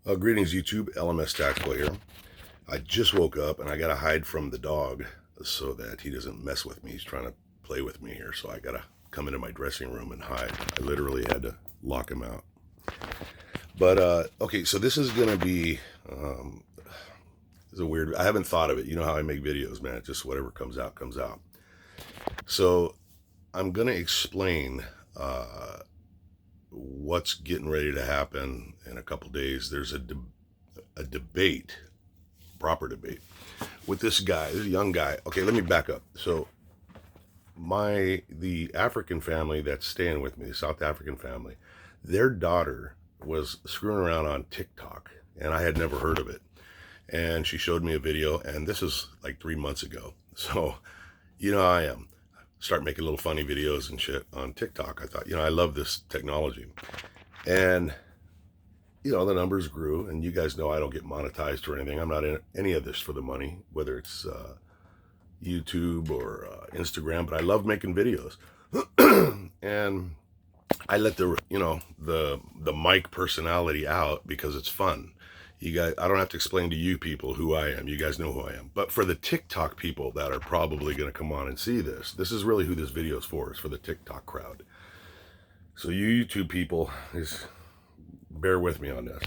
Greetings, YouTube. LMS Tactical here. I just woke up and I gotta hide from the dog so that he doesn't mess with me. He's trying to play with me here, so I gotta come into my dressing room and hide. I literally had to lock him out. But okay, so this is gonna be this is a weird. I haven't thought of it. You know how I make videos, man. It's just whatever comes out comes out. So I'm gonna explain what's getting ready to happen in a couple days. There's a debate, proper debate, with this guy, this young guy. Okay, let me back up. So the African family that's staying with me, the South African family, their daughter was screwing around on TikTok, and I had never heard of it. And she showed me a video, and this is like 3 months ago. So, you know how I am. Start making little funny videos and shit on TikTok. I thought, I love this technology. And, the numbers grew, and you guys know I don't get monetized or anything. I'm not in any of this for the money, whether it's YouTube or Instagram, but I love making videos. And I let the mic personality out because it's fun. You guys, I don't have to explain to you people who I am. You guys know who I am. But for the TikTok people that are probably going to come on and see this is really who this video is for. It's for the TikTok crowd. So you YouTube people, bear with me on this.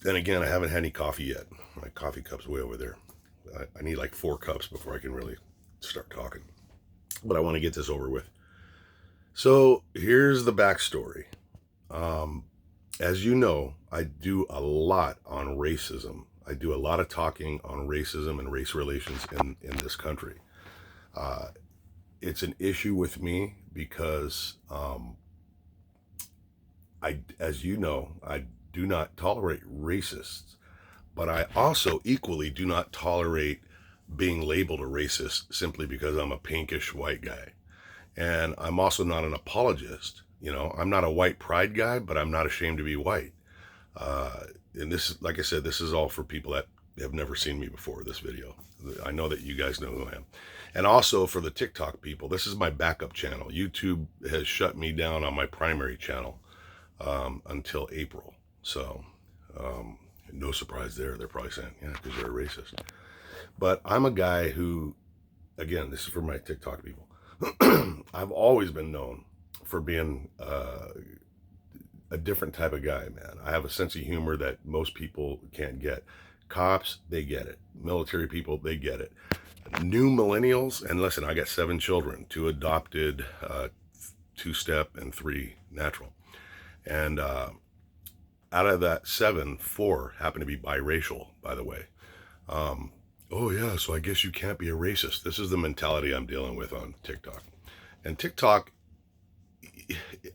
Then again, I haven't had any coffee yet. My coffee cup's way over there. I need like 4 cups before I can really start talking. But I want to get this over with. So here's the backstory. As you know, I do a lot on racism. I do a lot of talking on racism and race relations in this country. It's an issue with me because, as you know, I do not tolerate racists, but I also equally do not tolerate being labeled a racist simply because I'm a pinkish white guy. And I'm also not an apologist. I'm not a white pride guy, but I'm not ashamed to be white. And this, like I said, this is all for people that have never seen me before, this video. I know that you guys know who I am. And also for the TikTok people, this is my backup channel. YouTube has shut me down on my primary channel until April. So no surprise there. They're probably saying, yeah, because you're a racist. But I'm a guy who, again, this is for my TikTok people. I've always been known for being a different type of guy, man. I have a sense of humor that most people can't get. Cops, they get it. Military people, they get it. New millennials, and listen, I got 7 children, 2 adopted, 2 step, and 3 natural. And out of that 7, 4 happen to be biracial, by the way. Oh yeah, so I guess you can't be a racist. This is the mentality I'm dealing with on TikTok. And TikTok,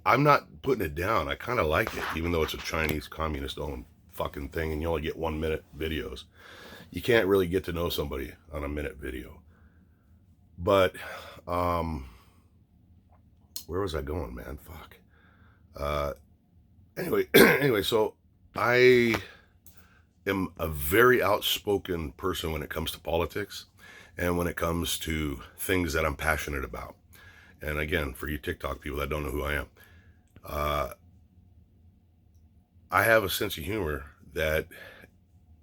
I'm not putting it down. I kind of like it, even though it's a Chinese communist-owned fucking thing and you only get 1-minute videos. You can't really get to know somebody on a minute video. But, where was I going, man? Fuck. Anyway, so I am a very outspoken person when it comes to politics and when it comes to things that I'm passionate about. And again, for you TikTok people that don't know who I am, I have a sense of humor that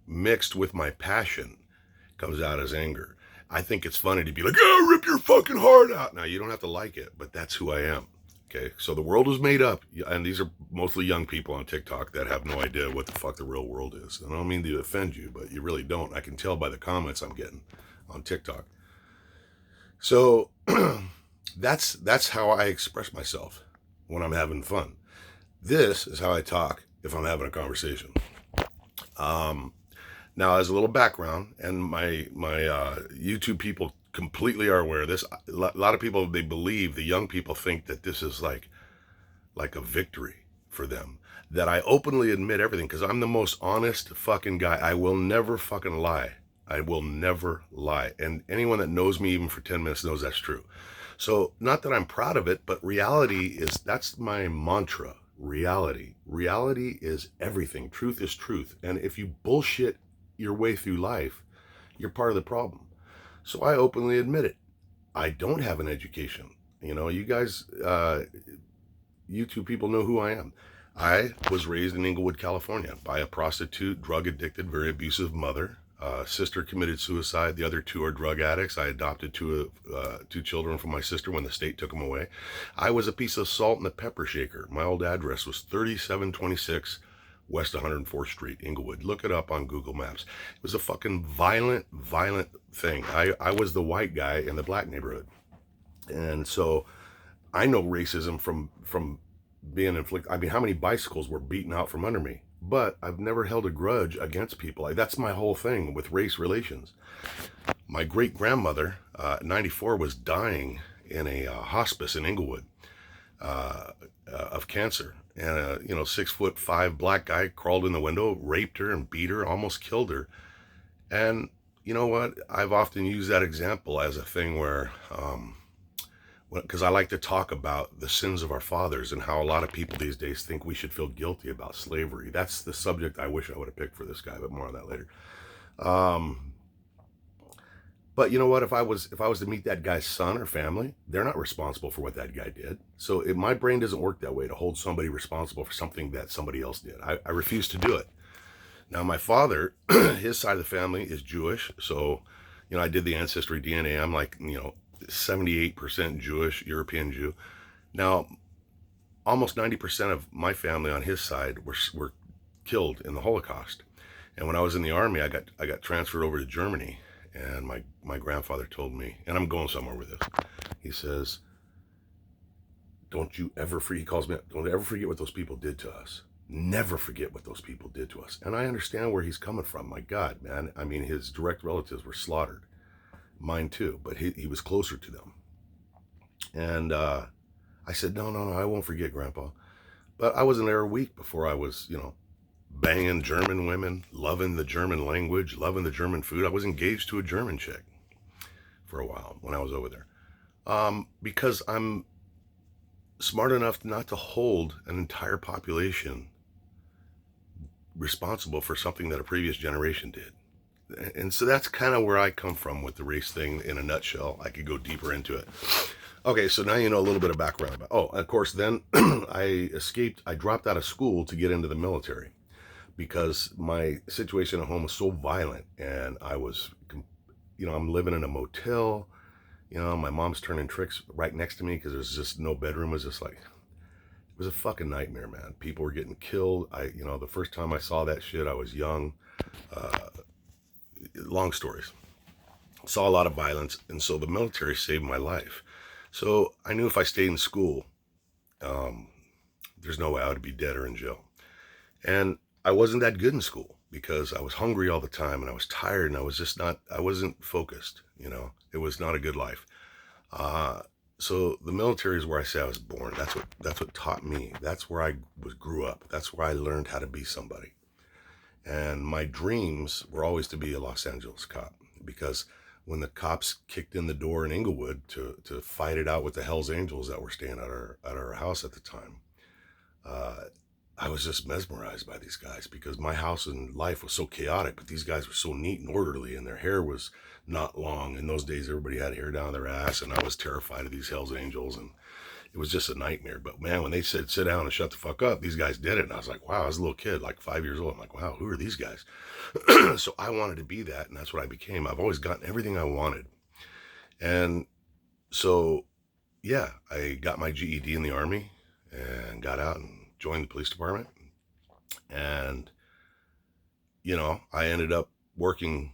mixed with my passion comes out as anger. I think it's funny to be like, oh, rip your fucking heart out. Now, you don't have to like it, but that's who I am. Okay, so the world was made up, and these are mostly young people on TikTok that have no idea what the fuck the real world is. And I don't mean to offend you, but you really don't. I can tell by the comments I'm getting on TikTok. So that's how I express myself when I'm having fun. This is how I talk if I'm having a conversation. Now, as a little background, and my YouTube people completely are aware of this. A lot of people, they believe, the young people think that this is like a victory for them. That I openly admit everything because I'm the most honest fucking guy. I will never fucking lie. I will never lie. And anyone that knows me even for 10 minutes knows that's true. So not that I'm proud of it, but that's my mantra. Reality. Reality is everything. Truth is truth. And if you bullshit your way through life, you're part of the problem. So I openly admit it. I don't have an education. You guys, YouTube people know who I am. I was raised in Inglewood, California by a prostitute, drug addicted, very abusive mother. Sister committed suicide. The other two are drug addicts. I adopted two children from my sister when the state took them away. I was a piece of salt and a pepper shaker. My old address was 3726 West 104th Street, Inglewood. Look it up on Google Maps. It was a fucking violent, violent thing. I was the white guy in the black neighborhood. And so I know racism from being inflicted. I mean, how many bicycles were beaten out from under me? But I've never held a grudge against people. Like, that's my whole thing with race relations. My great grandmother, 94, was dying in a hospice in Inglewood of cancer, and a 6'5" black guy crawled in the window, raped her, and beat her, almost killed her. And you know what? I've often used that example as a thing where because I like to talk about the sins of our fathers and how a lot of people these days think we should feel guilty about slavery. That's the subject I wish I would have picked for this guy, but more on that later. But you know what? If I was to meet that guy's son or family, they're not responsible for what that guy did. So my brain doesn't work that way to hold somebody responsible for something that somebody else did. I refuse to do it. Now, my father, his side of the family is Jewish, so I did the ancestry DNA. I'm like 78% Jewish, European Jew. Now, almost 90% of my family on his side were killed in the Holocaust. And when I was in the army, I got transferred over to Germany, and my grandfather told me, and I'm going somewhere with this. He says, "Don't you ever forget," he calls me up, "don't ever forget what those people did to us. Never forget what those people did to us." And I understand where he's coming from. My God, man. I mean, his direct relatives were slaughtered. Mine too, but he was closer to them. And I said, no, I won't forget, Grandpa. But I wasn't there a week before I was, banging German women, loving the German language, loving the German food. I was engaged to a German chick for a while when I was over there. Because I'm smart enough not to hold an entire population responsible for something that a previous generation did. And so that's kind of where I come from with the race thing in a nutshell. I could go deeper into it. Okay, so now you know a little bit of background about. Oh, of course, then I dropped out of school to get into the military because my situation at home was so violent, and I was, I'm living in a motel. My mom's turning tricks right next to me because there's just no bedroom. It was just like, it was a fucking nightmare, man. People were getting killed. The first time I saw that shit, I was young. Long stories. Saw a lot of violence, and so the military saved my life. So I knew if I stayed in school, there's no way I would be dead or in jail. And I wasn't that good in school because I was hungry all the time, and I was tired, and I wasn't focused. It was not a good life. So the military is where I say I was born. That's what taught me. That's where I grew up. That's where I learned how to be somebody. And my dreams were always to be a Los Angeles cop, because when the cops kicked in the door in Inglewood to fight it out with the Hells Angels that were staying at our house at the time, I was just mesmerized by these guys because my house and life was so chaotic, but these guys were so neat and orderly, and their hair was not long. In those days, everybody had hair down their ass, and I was terrified of these Hells Angels, and it was just a nightmare. But man, when they said sit down and shut the fuck up, these guys did it. And I was like, wow, I was a little kid, like 5 years old. I'm like, wow, who are these guys? So I wanted to be that, and that's what I became. I've always gotten everything I wanted. And so, yeah, I got my GED in the Army and got out and joined the police department. And, I ended up working,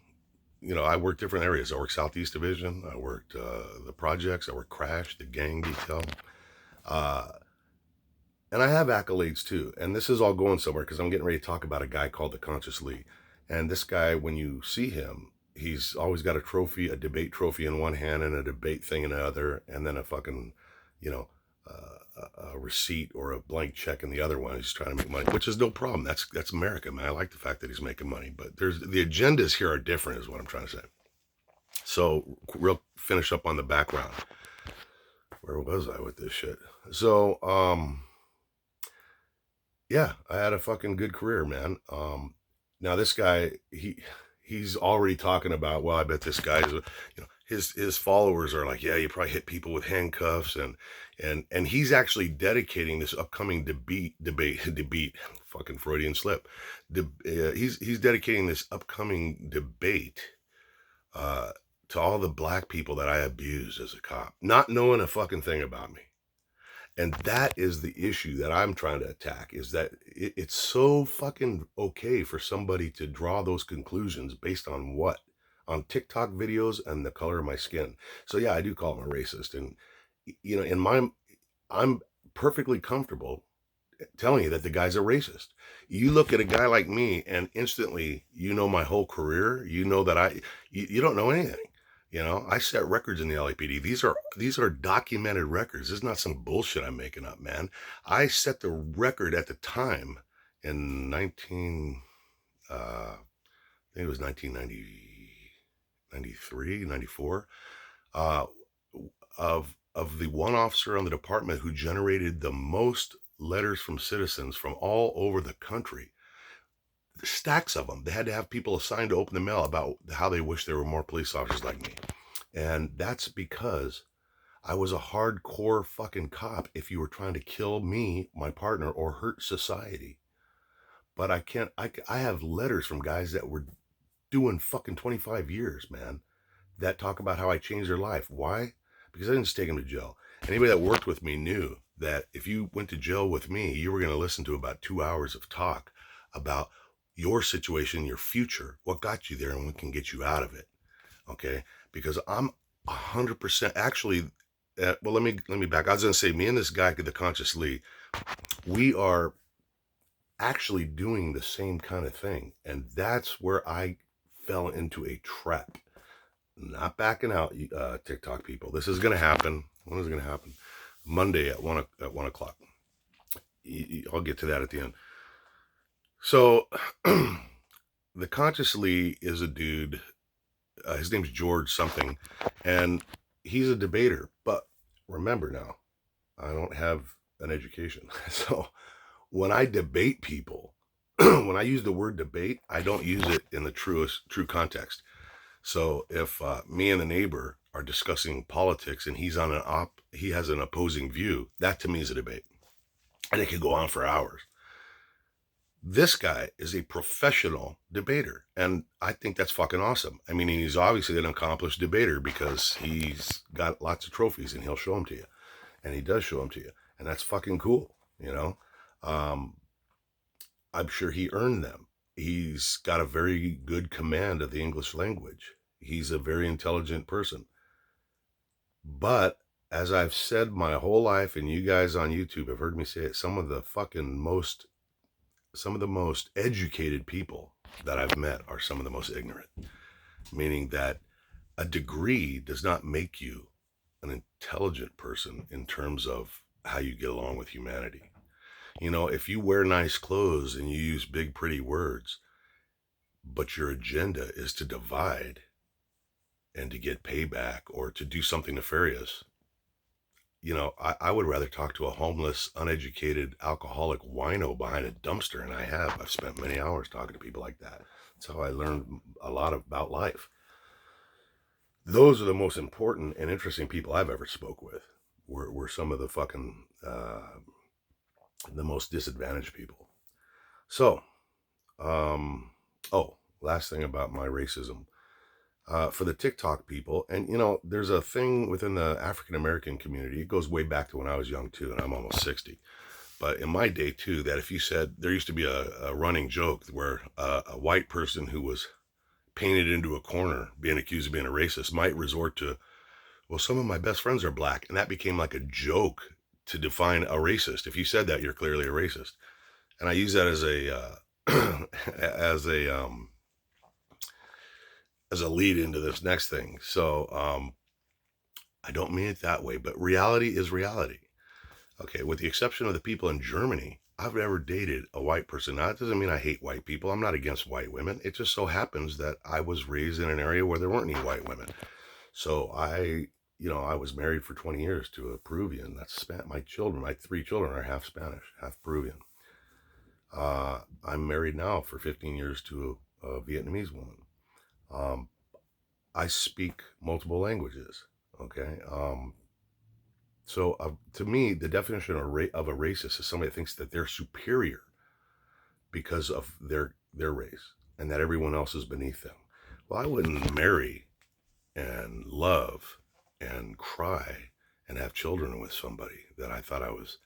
I worked different areas. I worked Southeast Division. I worked the projects. I worked Crash, the gang detail. And I have accolades too. And this is all going somewhere because I'm getting ready to talk about a guy called the Conscious Lee. And this guy, when you see him, he's always got a trophy, a debate trophy in one hand and a debate thing in the other, and then a fucking, a receipt or a blank check in the other one. He's trying to make money, which is no problem. That's America, man. I like the fact that he's making money, but the agendas here are different, is what I'm trying to say. So real finish up on the background. Where was I with this shit? So, yeah, I had a fucking good career, man. Now this guy, he's already talking about, well, I bet this guy's, his followers are like, yeah, you probably hit people with handcuffs, and he's actually dedicating this upcoming debate, fucking Freudian slip. He's dedicating this upcoming debate uh, to all the black people that I abused as a cop, not knowing a fucking thing about me. And that is the issue that I'm trying to attack, is that it's so fucking okay for somebody to draw those conclusions based on what? On TikTok videos and the color of my skin. So yeah, I do call him a racist. And, you know, I'm perfectly comfortable telling you that the guy's a racist. You look at a guy like me and instantly, you know, my whole career, you know that you don't know anything. You know, I set records in the LAPD. These are documented records. This is not some bullshit I'm making up, man. I set the record at the time in 19, I think it was 1993, 94, uh, of the one officer on the department who generated the most letters from citizens from all over the country. Stacks of them. They had to have people assigned to open the mail about how they wish there were more police officers like me. And that's because I was a hardcore fucking cop if you were trying to kill me, my partner, or hurt society. But I can't, I have letters from guys that were doing fucking 25 years, man, that talk about how I changed their life. Why? Because I didn't just take them to jail. Anybody that worked with me knew that if you went to jail with me, you were going to listen to about 2 hours of talk about your situation, your future, what got you there, and what can get you out of it. Okay? Because I'm 100% actually. Well, let me back. I was going to say, me and this guy, the Conscious Lee, we are actually doing the same kind of thing, and that's where I fell into a trap. Not backing out, TikTok people. This is going to happen. When is it going to happen? Monday at 1 o'clock. I'll get to that at the end. So, the Conscious Lee is a dude. His name's George something, and he's a debater. But remember now, I don't have an education. So when I debate people, when I use the word debate, I don't use it in the true context. So if me and the neighbor are discussing politics and he has an opposing view, that to me is a debate, and it can go on for hours. This guy is a professional debater, and I think that's fucking awesome. I mean, he's obviously an accomplished debater because he's got lots of trophies and he'll show them to you, and he does show them to you, and that's fucking cool, you know. I'm sure he earned them. He's got a very good command of the English language. He's a very intelligent person. But as I've said my whole life, and you guys on YouTube have heard me say it, some of the most educated people that I've met are some of the most ignorant. Meaning that a degree does not make you an intelligent person in terms of how you get along with humanity. You know, if you wear nice clothes and you use big, pretty words, but your agenda is to divide and to get payback or to do something nefarious, you know, I would rather talk to a homeless, uneducated, alcoholic wino behind a dumpster, and I've spent many hours talking to people like that. That's how I learned a lot about life. Those are the most important and interesting people I've ever spoke with, were some of the fucking, the most disadvantaged people. So, last thing about my racism. For the TikTok people, and you know, there's a thing within the African American community. It goes way back to when I was young too, and I'm almost 60. But in my day too, that if you said, there used to be a running joke where a white person who was painted into a corner, being accused of being a racist, might resort to, well, some of my best friends are black, and that became like a joke to define a racist. If you said that, you're clearly a racist. And I use that as a as a lead into this next thing. So I don't mean it that way, but reality is reality. Okay, with the exception of the people in Germany, I've never dated a white person. Now, that doesn't mean I hate white people. I'm not against white women. It just so happens that I was raised in an area where there weren't any white women. So I was married for 20 years to a Peruvian. That's my children. My 3 children are half Spanish, half Peruvian. I'm married now for 15 years to a Vietnamese woman. I speak multiple languages. Okay. So to me, the definition of a racist is somebody that thinks that they're superior because of their race and that everyone else is beneath them. Well, I wouldn't marry and love and cry and have children with somebody that I thought I was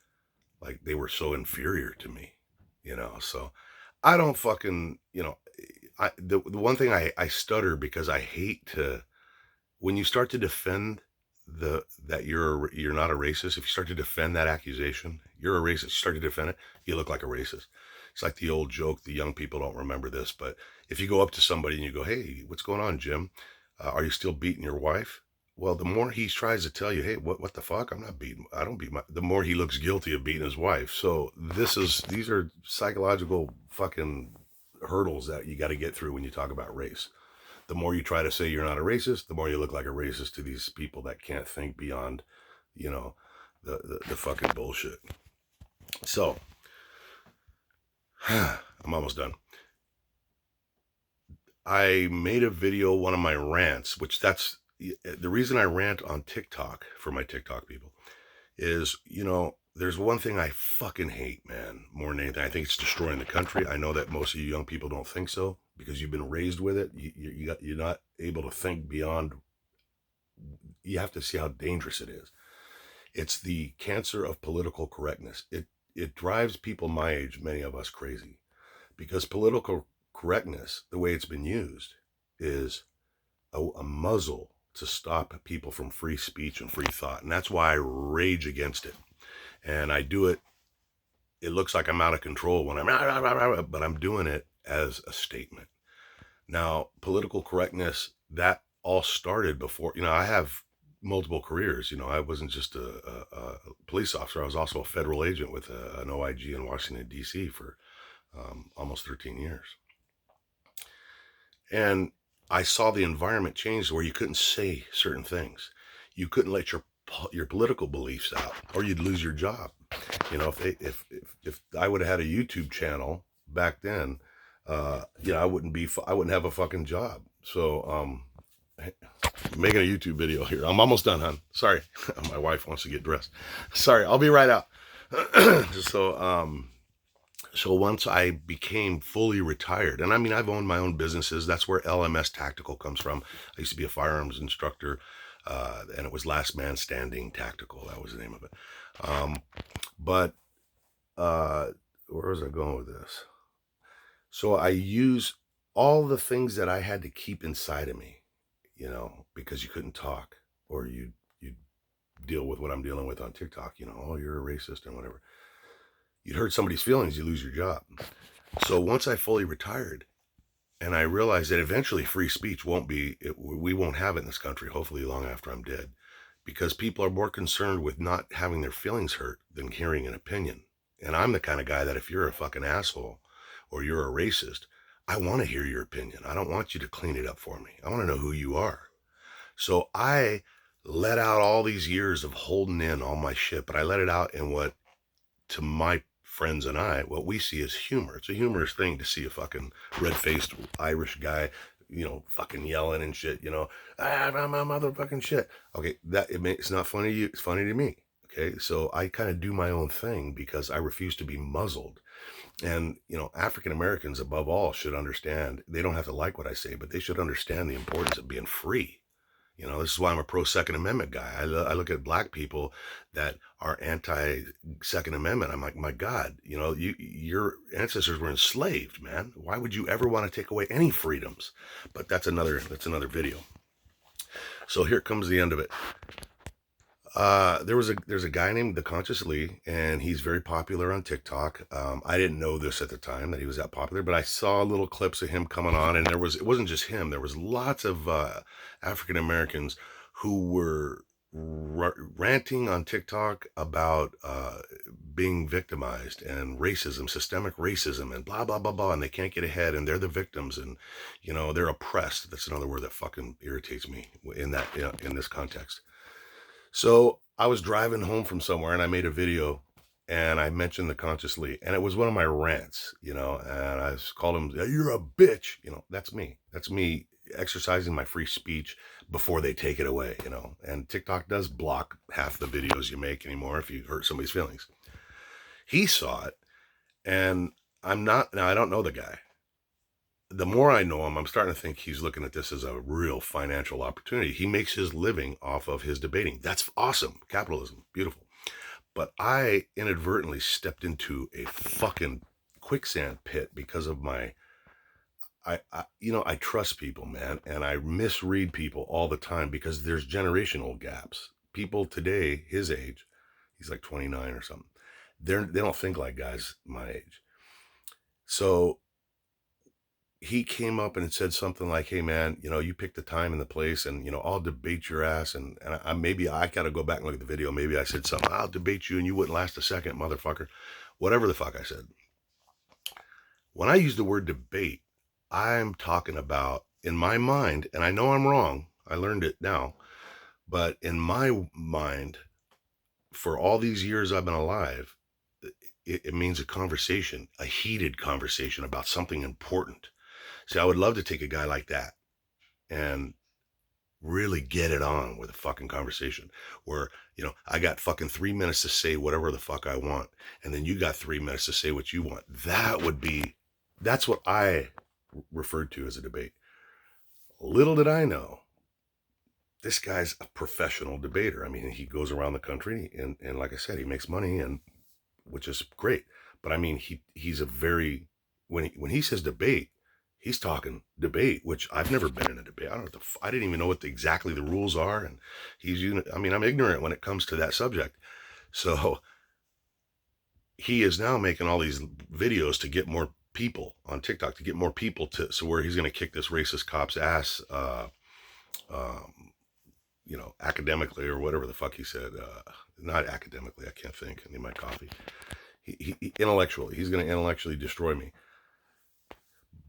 like they were so inferior to me, So I don't fucking, the one thing I stutter because I hate to when you start to defend that you're not a racist. If you start to defend that accusation, you're a racist. You start to defend it, you look like a racist. It's like the old joke. The young people don't remember this, but if you go up to somebody and you go, "Hey, what's going on, Jim? Are you still beating your wife?" Well, the more he tries to tell you, "Hey, what the fuck? I'm not beating. I don't beat my." The more he looks guilty of beating his wife. So these are psychological fucking hurdles that you got to get through when you talk about race. The more you try to say you're not a racist, the more you look like a racist to these people that can't think beyond, you know, the fucking bullshit. So, I'm almost done. I made a video, one of my rants, which that's the reason I rant on TikTok for my TikTok people is, there's one thing I fucking hate, man, more than anything. I think it's destroying the country. I know that most of you young people don't think so because you've been raised with it. You're not able to think beyond. You have to see how dangerous it is. It's the cancer of political correctness. It drives people my age, many of us, crazy because political correctness, the way it's been used, is a muzzle to stop people from free speech and free thought. And that's why I rage against it. And I do it. It looks like I'm out of control when but I'm doing it as a statement. Now, political correctness, that all started before, I have multiple careers. I wasn't just a police officer. I was also a federal agent with an OIG in Washington, D.C. for almost 13 years. And I saw the environment change where you couldn't say certain things. You couldn't let your political beliefs out or you'd lose your job. If I would have had a YouTube channel back then, I wouldn't have a fucking job. So, making a YouTube video here. I'm almost done, hon. Sorry. My wife wants to get dressed. Sorry. I'll be right out. So once I became fully retired, and I mean, I've owned my own businesses. That's where LMS Tactical comes from. I used to be a firearms instructor, and it was Last Man Standing Tactical. That was the name of it. But where was I going with this? So I use all the things that I had to keep inside of me, because you couldn't talk or you deal with what I'm dealing with on TikTok, oh, you're a racist and whatever. You'd hurt somebody's feelings, you lose your job. So once I fully retired and I realized that eventually free speech we won't have it in this country, hopefully long after I'm dead, because people are more concerned with not having their feelings hurt than hearing an opinion. And I'm the kind of guy that if you're a fucking asshole or you're a racist, I want to hear your opinion. I don't want you to clean it up for me. I want to know who you are. So I let out all these years of holding in all my shit, but I let it out in what, to my friends and I, what we see as humor. It's a humorous thing to see a fucking red-faced Irish guy, fucking yelling and shit, my motherfucking shit. Okay, it's not funny to you, it's funny to me. Okay, so I kind of do my own thing because I refuse to be muzzled. And, African Americans above all should understand, they don't have to like what I say, but they should understand the importance of being free. This is why I'm a pro Second Amendment guy. I look at black people that are anti Second Amendment. I'm like, my God, your ancestors were enslaved, man. Why would you ever want to take away any freedoms? But that's another video. So here comes the end of it. There's a guy named The Conscious Lee, and he's very popular on TikTok. I didn't know this at the time that he was that popular, but I saw little clips of him coming on, and it wasn't just him. There was lots of African Americans who were ranting on TikTok about being victimized and racism, systemic racism, and blah blah blah blah, and they can't get ahead, and they're the victims, and they're oppressed. That's another word that fucking irritates me in this context. So I was driving home from somewhere and I made a video and I mentioned The Conscious Lee, and it was one of my rants, and I called him, "You're a bitch." That's me. That's me exercising my free speech before they take it away, you know. And TikTok does block half the videos you make anymore if you hurt somebody's feelings. He saw it, and I don't know the guy. The more I know him, I'm starting to think he's looking at this as a real financial opportunity. He makes his living off of his debating. That's awesome. Capitalism, beautiful. But I inadvertently stepped into a fucking quicksand pit because of I trust people, man, and I misread people all the time because there's generational gaps. People today, his age, he's like 29 or something. They don't think like guys my age. So he came up and said something like, "Hey, man, you pick the time and the place, and I'll debate your ass." And maybe I gotta go back and look at the video. Maybe I said something. "I'll debate you, and you wouldn't last a second, motherfucker." Whatever the fuck I said. When I use the word debate, I'm talking about, in my mind, and I know I'm wrong. I learned it now, but in my mind, for all these years I've been alive, it means a conversation, a heated conversation about something important. See, I would love to take a guy like that and really get it on with a fucking conversation where, I got fucking 3 minutes to say whatever the fuck I want. And then you got 3 minutes to say what you want. That's what I referred to as a debate. Little did I know, this guy's a professional debater. I mean, he goes around the country and like I said, he makes money, and which is great. But I mean, he's a very, when he says debate, he's talking debate, which I've never been in a debate. I didn't even know what exactly the rules are. And I'm ignorant when it comes to that subject. So he is now making all these videos to get more people on TikTok, to get more people so where he's going to kick this racist cop's ass, academically, or whatever the fuck he said. Not academically, I can't think. I need my coffee. He intellectually, he's going to intellectually destroy me.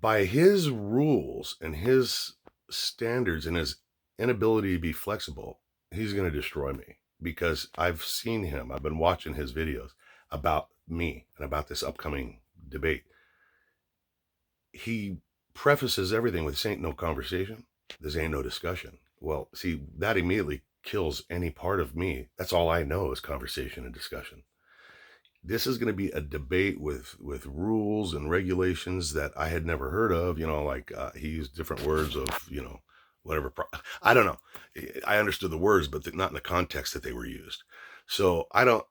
By his rules and his standards and his inability to be flexible, he's going to destroy me, because I've seen him. I've been watching his videos about me and about this upcoming debate. He prefaces everything with, "This ain't no conversation. This ain't no discussion." Well, see, that immediately kills any part of me. That's all I know is conversation and discussion. This is going to be a debate with rules and regulations that I had never heard of. He used different words of, whatever. I don't know. I understood the words, but not in the context that they were used. So I don't,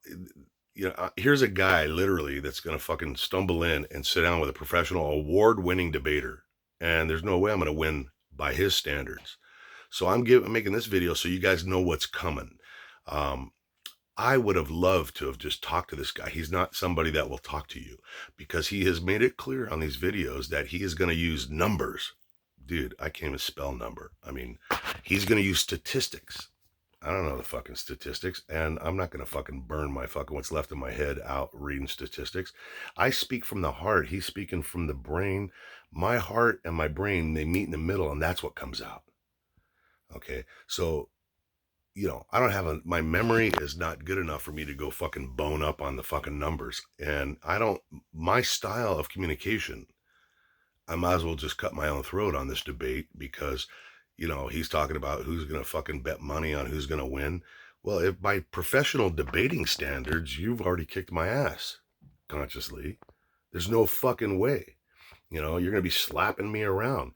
here's a guy literally that's going to fucking stumble in and sit down with a professional award-winning debater. And there's no way I'm going to win by his standards. So I'm making this video so you guys know what's coming. I would have loved to have just talked to this guy. He's not somebody that will talk to you, because he has made it clear on these videos that he is going to use numbers. Dude, I can't even spell number. I mean, he's going to use statistics. I don't know the fucking statistics, and I'm not going to fucking burn my fucking what's left of my head out reading statistics. I speak from the heart. He's speaking from the brain. My heart and my brain, they meet in the middle, and that's what comes out. Okay, so I don't have my memory is not good enough for me to go fucking bone up on the fucking numbers. And my style of communication, I might as well just cut my own throat on this debate, because, he's talking about who's going to fucking bet money on who's going to win. Well, if by professional debating standards, you've already kicked my ass consciously, there's no fucking way, you're going to be slapping me around,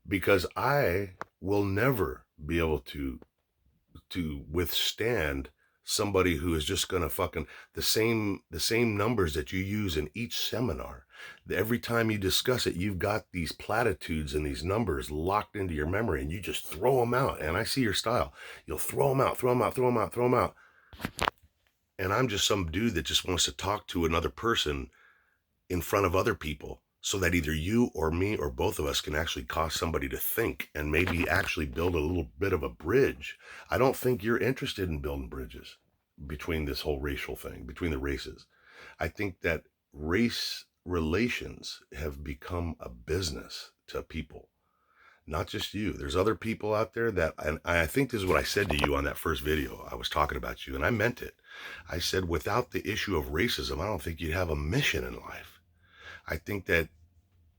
because I will never be able to withstand somebody who is just going to fucking the same numbers that you use in each seminar. Every time you discuss it, you've got these platitudes and these numbers locked into your memory, and you just throw them out. And I see your style. You'll throw them out. And I'm just some dude that just wants to talk to another person in front of other people, so that either you or me or both of us can actually cause somebody to think and maybe actually build a little bit of a bridge. I don't think you're interested in building bridges between this whole racial thing, between the races. I think that race relations have become a business to people, not just you. There's other people out there that, and I think this is what I said to you on that first video. I was talking about you, and I meant it. I said, without the issue of racism, I don't think you'd have a mission in life. I think that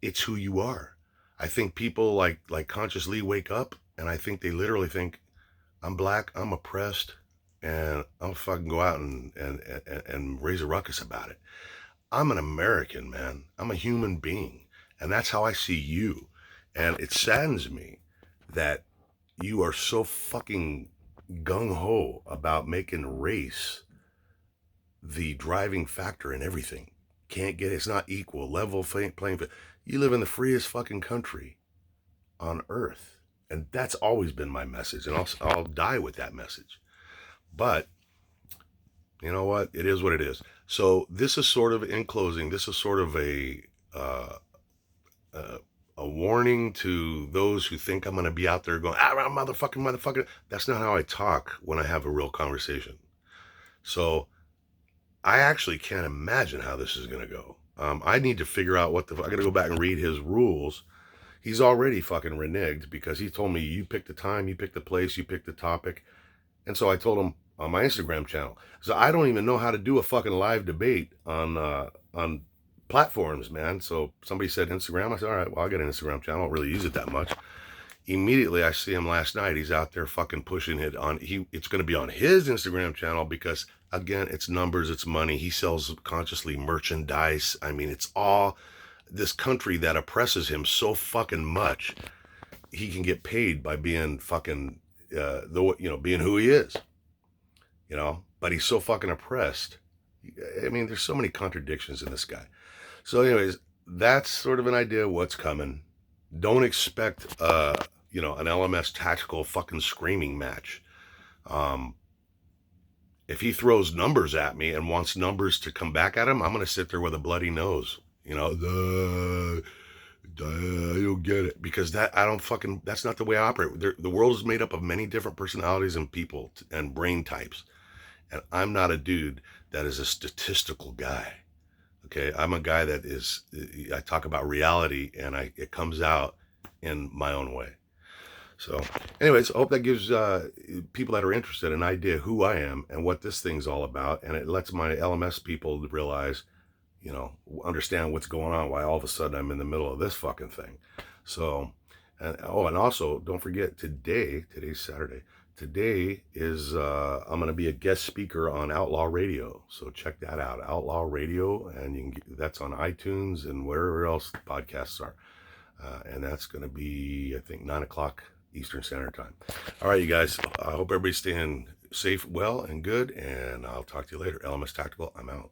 it's who you are. I think people like Conscious Lee wake up, and I think they literally think, I'm black, I'm oppressed, and I'll fucking go out and raise a ruckus about it. I'm an American, man. I'm a human being, and that's how I see you. And it saddens me that you are so fucking gung ho about making race the driving factor in everything. Can't get it. It's not equal, level playing field. You live in the freest fucking country on earth. And that's always been my message. And I'll die with that message. But you know what? It is what it is. So this is sort of, in closing, this is sort of uh, a warning to those who think I'm going to be out there going, motherfucker. That's not how I talk when I have a real conversation. So I actually can't imagine how this is going to go. I need to figure out I got to go back and read his rules. He's already fucking reneged because he told me, you pick the time, you pick the place, you pick the topic. And so I told him on my Instagram channel. So I don't even know how to do a fucking live debate on platforms, man. So somebody said Instagram. I said, all right, well, I got an Instagram channel. I don't really use it that much. Immediately I see him last night. He's out there fucking pushing it on. It's going to be on his Instagram channel because, again, it's numbers, it's money. He sells Consciously merchandise. I mean, it's all this country that oppresses him so fucking much. He can get paid by being fucking being who he is, but he's so fucking oppressed. I mean, there's so many contradictions in this guy. So anyways, that's sort of an idea of what's coming. Don't expect, an LMS tactical fucking screaming match. If he throws numbers at me and wants numbers to come back at him, I'm going to sit there with a bloody nose, I don't get it because that's not the way I operate. The world is made up of many different personalities and people and brain types. And I'm not a dude that is a statistical guy. Okay. I'm a guy I talk about reality and it comes out in my own way. So anyways, I hope that gives people that are interested an idea who I am and what this thing's all about. And it lets my LMS people realize, understand what's going on, why all of a sudden I'm in the middle of this fucking thing. So, and also don't forget today's Saturday. Today is, I'm going to be a guest speaker on Outlaw Radio. So check that out, Outlaw Radio. And that's on iTunes and wherever else podcasts are. And that's going to be, I think, 9 o'clock Eastern Standard Time. All right, you guys, I hope everybody's staying safe, well, and good. And I'll talk to you later. LMS Tactical, I'm out.